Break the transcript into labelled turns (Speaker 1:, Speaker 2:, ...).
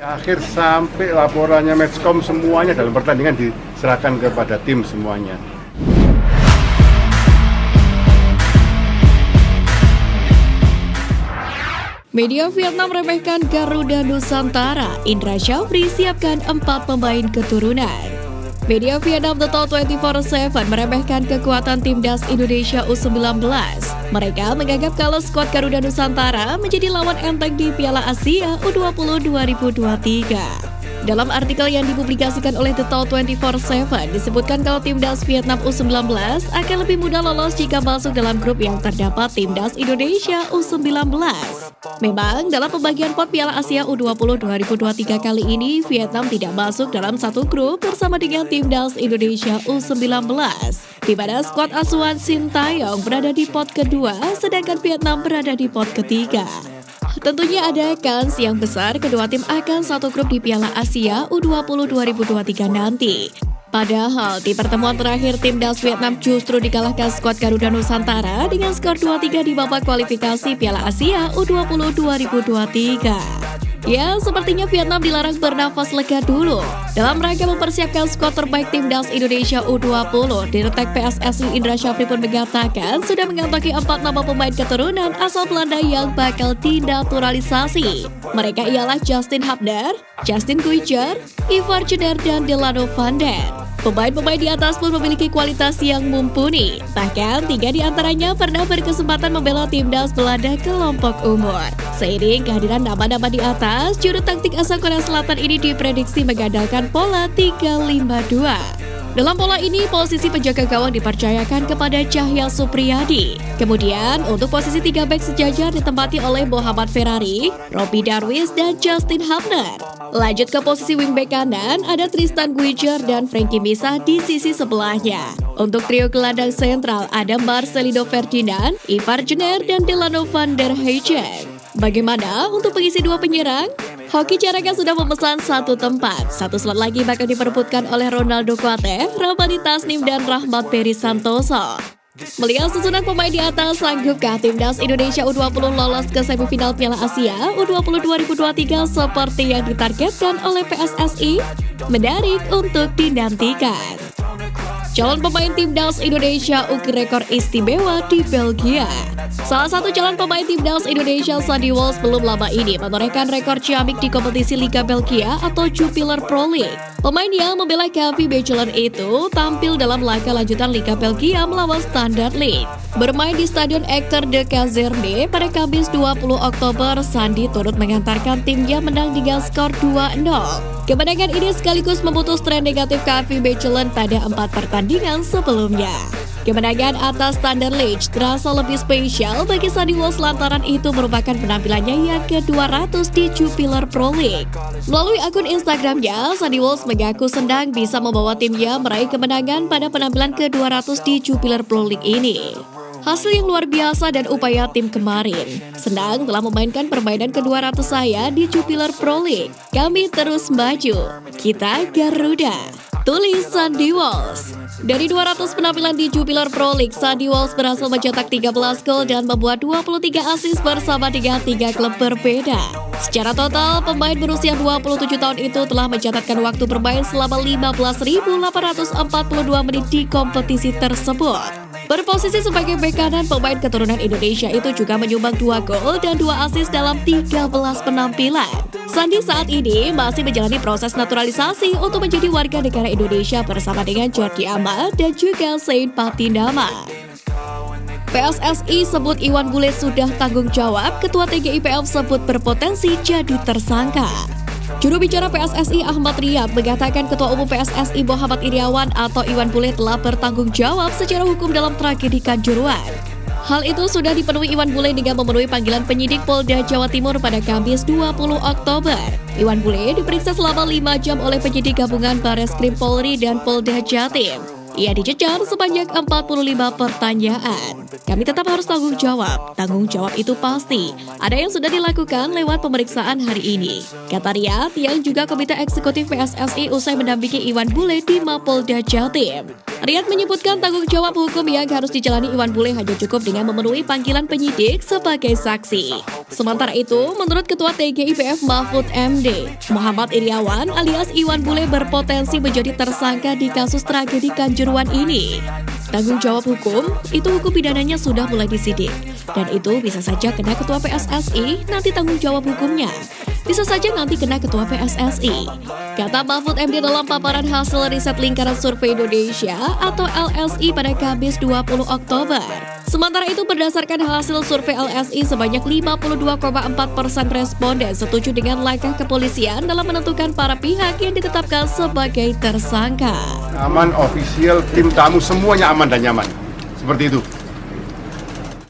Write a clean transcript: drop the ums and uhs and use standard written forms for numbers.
Speaker 1: Akhir sampai laporannya Matchcom semuanya dalam pertandingan diserahkan kepada tim semuanya.
Speaker 2: Media Vietnam remehkan Garuda Nusantara, Indra Syafri siapkan 4 pemain keturunan. Media Vietnam The Talk 24/7 meremehkan kekuatan timnas Indonesia U19. Mereka menganggap kalau skuad Garuda Nusantara menjadi lawan enteng di Piala Asia U20 2023. Dalam artikel yang dipublikasikan oleh The Talk 24/7 disebutkan kalau timnas Vietnam U19 akan lebih mudah lolos jika masuk dalam grup yang terdapat timnas Indonesia U19. Memang dalam pembagian pot Piala Asia U20 2023 kali ini Vietnam tidak masuk dalam satu grup bersama dengan timnas Indonesia U19, di mana skuad asuhan Sintayong berada di pot kedua sedangkan Vietnam berada di pot ketiga. Tentunya ada kans yang besar kedua tim akan satu grup di Piala Asia U20 2023 nanti. Padahal di pertemuan terakhir timnas Vietnam justru dikalahkan skuad Garuda Nusantara dengan skor 2-3 di babak kualifikasi Piala Asia U20 2023. Ya, sepertinya Vietnam dilarang bernafas lega dulu. Dalam rangka mempersiapkan skuad terbaik timnas Indonesia U20, Dirtek PSSI Indra Syafri pun mengatakan sudah mengantongi 4 nama pemain keturunan asal Belanda yang bakal dinaturalisasi. Mereka ialah Justin Hapner, Justin Kuijer, Ivar Jenner, dan Delano van der. Pemain-pemain di atas pun memiliki kualitas yang mumpuni. Bahkan 3 di antaranya pernah berkesempatan membela timnas Belanda kelompok umur. Seiring kehadiran nama-nama di atas, juru taktik asal Korea Selatan ini diprediksi mengandalkan pola 3-5-2. Dalam pola ini, posisi penjaga gawang dipercayakan kepada Cahya Supriyadi. Kemudian, untuk posisi 3 bek sejajar ditempati oleh Muhammad Ferrari, Robby Darwis, dan Justin Hapner. Lanjut ke posisi wingback kanan, ada Tristan Guijer dan Frankie Misah di sisi sebelahnya. Untuk trio gelandang sentral, ada Marcelino Ferdinand, Ivar Jenner, dan Delano van der Heijden. Bagaimana untuk pengisi 2 penyerang? Hoki Caraka sudah memesan 1 tempat. 1 slot lagi bakal diperebutkan oleh Ronaldo Kuate, Ramani Tasnim, dan Rahmat Peri Santoso. Melihat susunan pemain di atas, sanggupkah timnas Indonesia U20 lolos ke semifinal Piala Asia U20 2023 seperti yang ditargetkan oleh PSSI? Menarik untuk dinantikan. Calon pemain timnas Indonesia ukir rekor istimewa di Belgia. Salah satu calon pemain timnas Indonesia, Sandy Walsh, belum lama ini menorehkan rekor ciamik di kompetisi Liga Belgia atau Jupiler Pro League. Pemain yang membela KV Mechelen itu tampil dalam laga lanjutan Liga Belgia melawan Standard Liège. Bermain di Stadion Hector de Kazerne pada Kamis 20 Oktober, Sandy turut mengantarkan timnya menang dengan skor 2-0. Kemenangan ini sekaligus memutus tren negatif KV Mechelen pada 4 pertandingan sebelumnya. Kemenangan atas Standard Liège terasa lebih spesial bagi Sandy Walsh lantaran itu merupakan penampilannya yang ke-200 di Jupiler Pro League. Melalui akun Instagramnya, Sandy Walsh mengaku senang bisa membawa timnya meraih kemenangan pada penampilan ke-200 di Jupiler Pro League ini. Hasil yang luar biasa dan upaya tim kemarin. Senang telah memainkan permainan ke-200 saya di Jupiler Pro League. Kami terus maju. Kita Garuda. Tulis Sandy Walsh. Dari 200 penampilan di Jupiler Pro League, Sandy Walsh berhasil mencetak 13 gol dan membuat 23 assist bersama dengan 3 klub berbeda. Secara total, pemain berusia 27 tahun itu telah mencatatkan waktu bermain selama 15.842 menit di kompetisi tersebut. Berposisi sebagai bek kanan, pemain keturunan Indonesia itu juga menyumbang 2 gol dan 2 assist dalam 13 penampilan. Sandy saat ini masih menjalani proses naturalisasi untuk menjadi warga negara Indonesia bersama dengan Jordi Amat dan juga Saint Patinama. PSSI sebut Iwan Bule sudah tanggung jawab, Ketua TGIPF sebut berpotensi jadi tersangka. Juru bicara PSSI Ahmad Riyad mengatakan Ketua Umum PSSI Muhammad Iriawan atau Iwan Bule telah bertanggung jawab secara hukum dalam tragedi Kanjuruhan. Hal itu sudah dipenuhi Iwan Bule dengan memenuhi panggilan penyidik Polda Jawa Timur pada Kamis 20 Oktober. Iwan Bule diperiksa selama 5 jam oleh penyidik gabungan Bareskrim Polri dan Polda Jatim. Ia dicecar sebanyak 45 pertanyaan. Kami tetap harus tanggung jawab. Tanggung jawab itu pasti. Ada yang sudah dilakukan lewat pemeriksaan hari ini, kata Riyad yang juga Komite Eksekutif PSSI usai mendampingi Iwan Bule di Mapolda Jatim. Riyad menyebutkan tanggung jawab hukum yang harus dijalani Iwan Bule hanya cukup dengan memenuhi panggilan penyidik sebagai saksi. Sementara itu, menurut Ketua TGIPF Mahfud MD, Muhammad Iriawan alias Iwan Bule berpotensi menjadi tersangka di kasus tragedi Kanjuruhan ini. Tanggung jawab hukum, itu hukum pidananya sudah mulai disidik. Dan itu bisa saja kena Ketua PSSI, nanti tanggung jawab hukumnya. Bisa saja nanti kena Ketua PSSI. Kata Mahfud MD dalam paparan hasil riset Lingkaran Survei Indonesia atau LSI pada Kamis 20 Oktober. Sementara itu berdasarkan hasil survei LSI sebanyak 52,4% responden setuju dengan langkah kepolisian dalam menentukan para pihak yang ditetapkan sebagai tersangka.
Speaker 1: Aman, ofisial, tim tamu semuanya aman dan nyaman. Seperti itu.